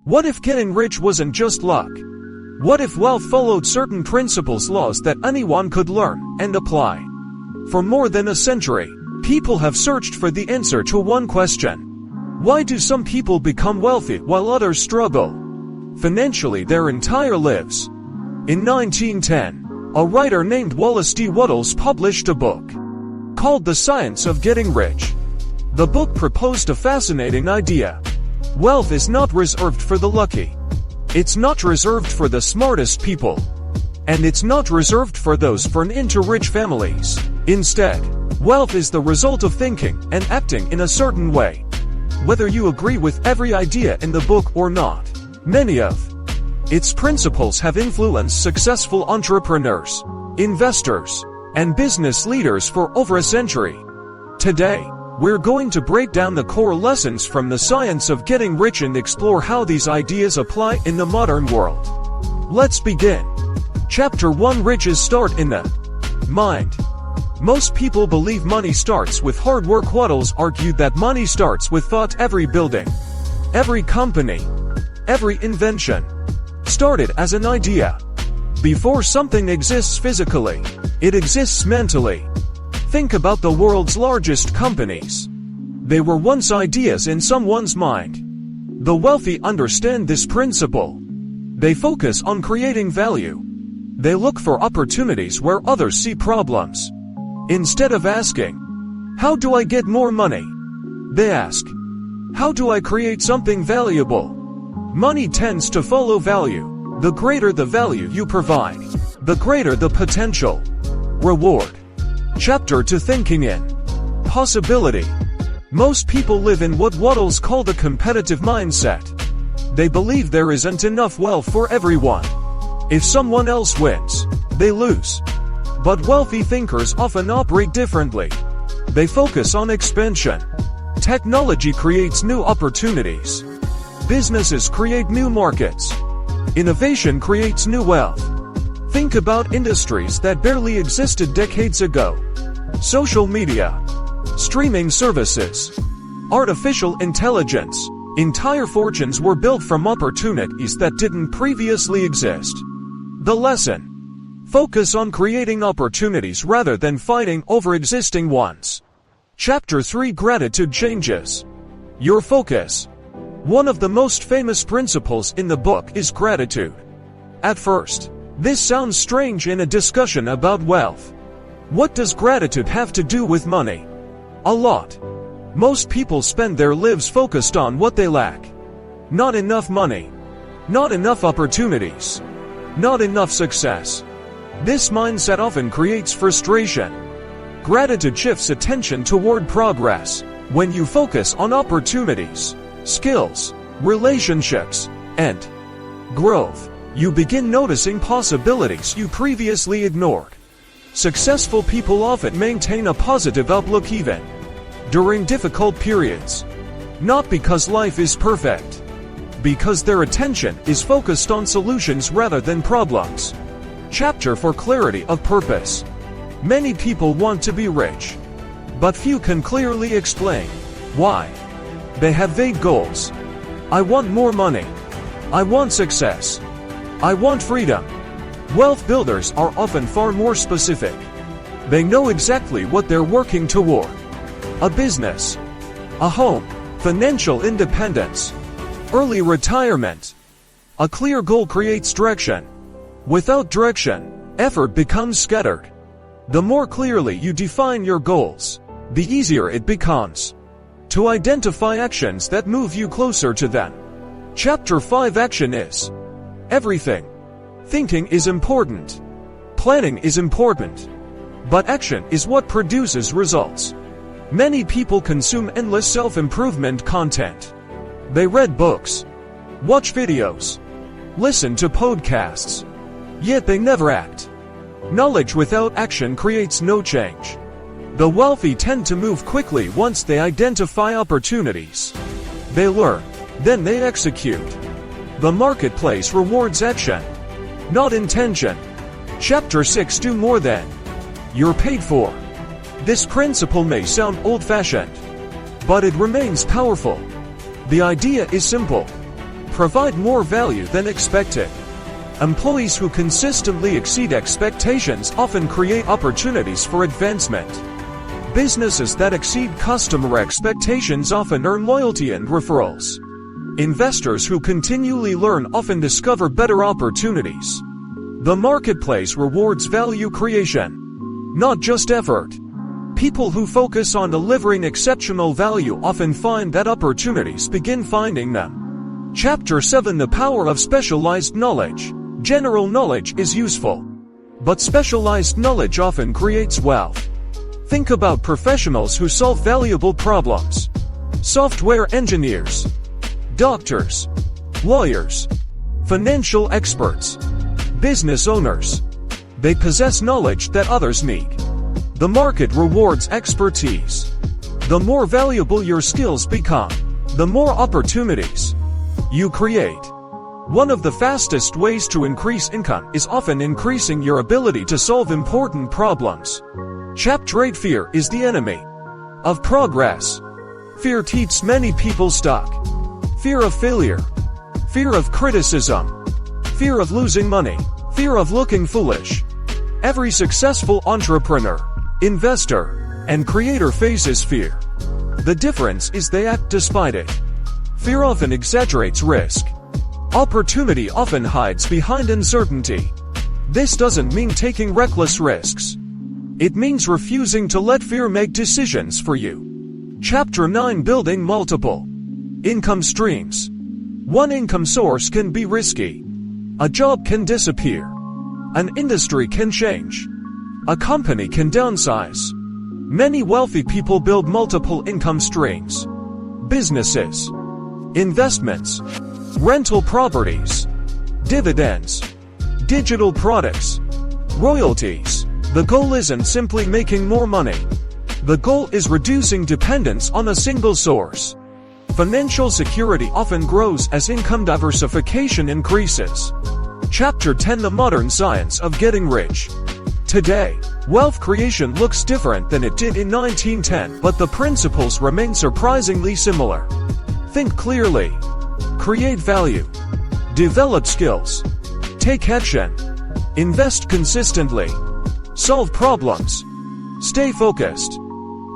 What if getting rich wasn't just luck? What if wealth followed certain principles, laws that anyone could learn and apply? For more than a century, people have searched for the answer to one question. Why do some people become wealthy while others struggle financially their entire lives? In 1910, a writer named Wallace.D. Wattles published a book called The Science of Getting Rich. The book proposed a fascinating idea. Wealth is not reserved for the lucky. It's not reserved for the smartest people. And it's not reserved for those born into rich families. Instead, wealth is the result of thinking and acting in a certain way. Whether you agree with every idea in the book or not, many of its principles have influenced successful entrepreneurs, investors, and business leaders for over a century. Today, we're going to break down the core lessons from the science of getting rich and explore how these ideas apply in the modern world. Let's begin. Chapter 1: Riches start in the mind. Most people believe money starts with hard work. Wattles argued that money starts with thought. Every building, every company, every invention started as an idea. Before something exists physically, it exists mentally. Think about the world's largest companies. They were once ideas in someone's mind. The wealthy understand this principle. They focus on creating value. They look for opportunities where others see problems. Instead of asking, "How do I get more money?" they ask, "How do I create something valuable?" Money tends to follow value. The greater the value you provide, the greater the potential reward. Chapter 2: Thinking in possibility. Most people live in what Wattles called a competitive mindset. They believe there isn't enough wealth for everyone. If someone else wins, they lose. But wealthy thinkers often operate differently. They focus on expansion. Technology creates new opportunities. Businesses create new markets. Innovation creates new wealth. Think about industries that barely existed decades ago. Social media, streaming services, artificial intelligence. Entire fortunes were built from opportunities that didn't previously exist. The lesson: focus on creating opportunities rather than fighting over existing ones. Chapter 3: Gratitude changes your focus. One of the most famous principles in the book is gratitude. At first, this sounds strange in a discussion about wealth. What does gratitude have to do with money? A lot. Most people spend their lives focused on what they lack. Not enough money. Not enough opportunities. Not enough success. This mindset often creates frustration. Gratitude shifts attention toward progress. When you focus on opportunities, skills, relationships, and growth, you begin noticing possibilities you previously ignored. Successful people often maintain a positive outlook even during difficult periods. Not because life is perfect, because their attention is focused on solutions rather than problems. Chapter 4: Clarity of purpose. Many people want to be rich, but few can clearly explain why. They have vague goals. I want more money. I want success. I want freedom. Wealth builders are often far more specific. They know exactly what they're working toward. A business, a home, financial independence, early retirement. A clear goal creates direction. Without direction, effort becomes scattered. The more clearly you define your goals, the easier it becomes to identify actions that move you closer to them. Chapter 5: Action is everything. Thinking is important. Planning is important. But action is what produces results. Many people consume endless self-improvement content. They read books, watch videos, listen to podcasts, yet they never act. Knowledge without action creates no change. The wealthy tend to move quickly once they identify opportunities. They learn, then they execute. The marketplace rewards action, not intention. Chapter 6: Do more than you're paid for. This principle may sound old-fashioned, but it remains powerful. The idea is simple. provide more value than expected. Employees who consistently exceed expectations often create opportunities for advancement. Businesses that exceed customer expectations often earn loyalty and referrals. Investors who continually learn often discover better opportunities. The marketplace rewards value creation, not just effort. People who focus on delivering exceptional value often find that opportunities begin finding them. Chapter 7: The Power of Specialized Knowledge. General knowledge is useful, but specialized knowledge often creates wealth. Think about professionals who solve valuable problems. Software engineers, doctors, lawyers, financial experts, business owners. They possess knowledge that others need. The market rewards expertise. The more valuable your skills become, the more opportunities you create. One of the fastest ways to increase income is often increasing your ability to solve important problems. Chapter 8: Fear is the enemy of progress. Fear keeps many people stuck. Fear of failure, fear of criticism, fear of losing money, fear of looking foolish. Every successful entrepreneur, investor, and creator faces fear. The difference is they act despite it. Fear often exaggerates risk. Opportunity often hides behind uncertainty. This doesn't mean taking reckless risks. It means refusing to let fear make decisions for you. Chapter 9: Building multiple income streams. One income source can be risky. A job can disappear. An industry can change. A company can downsize. Many wealthy people build multiple income streams. Businesses, investments, rental properties, dividends, digital products, royalties. The goal isn't simply making more money. The goal is reducing dependence on a single source. Financial security often grows as income diversification increases. Chapter 10: The Modern Science of Getting Rich. Today, wealth creation looks different than it did in 1910, but the principles remain surprisingly similar. Think clearly. Create value. Develop skills. Take action. Invest consistently. Solve problems. Stay focused.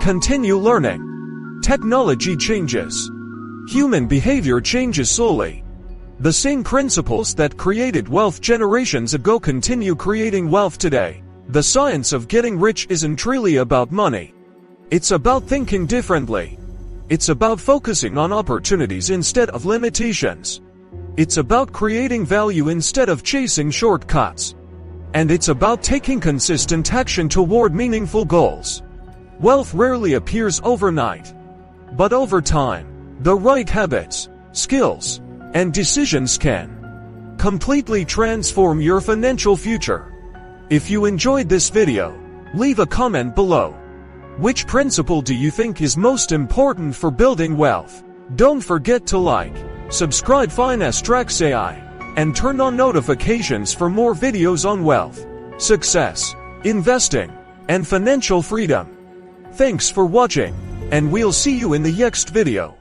Continue learning. Technology changes. Human behavior changes slowly. The same principles that created wealth generations ago continue creating wealth today. The science of getting rich isn't really about money. It's about thinking differently. It's about focusing on opportunities instead of limitations. It's about creating value instead of chasing shortcuts. And it's about taking consistent action toward meaningful goals. Wealth rarely appears overnight. But over time, the right habits, skills, and decisions can completely transform your financial future. If you enjoyed this video, leave a comment below. Which principle do you think is most important for building wealth? Don't forget to like, subscribe Finance Tracks AI, and turn on notifications for more videos on wealth, success, investing, and financial freedom. Thanks for watching, and we'll see you in the next video.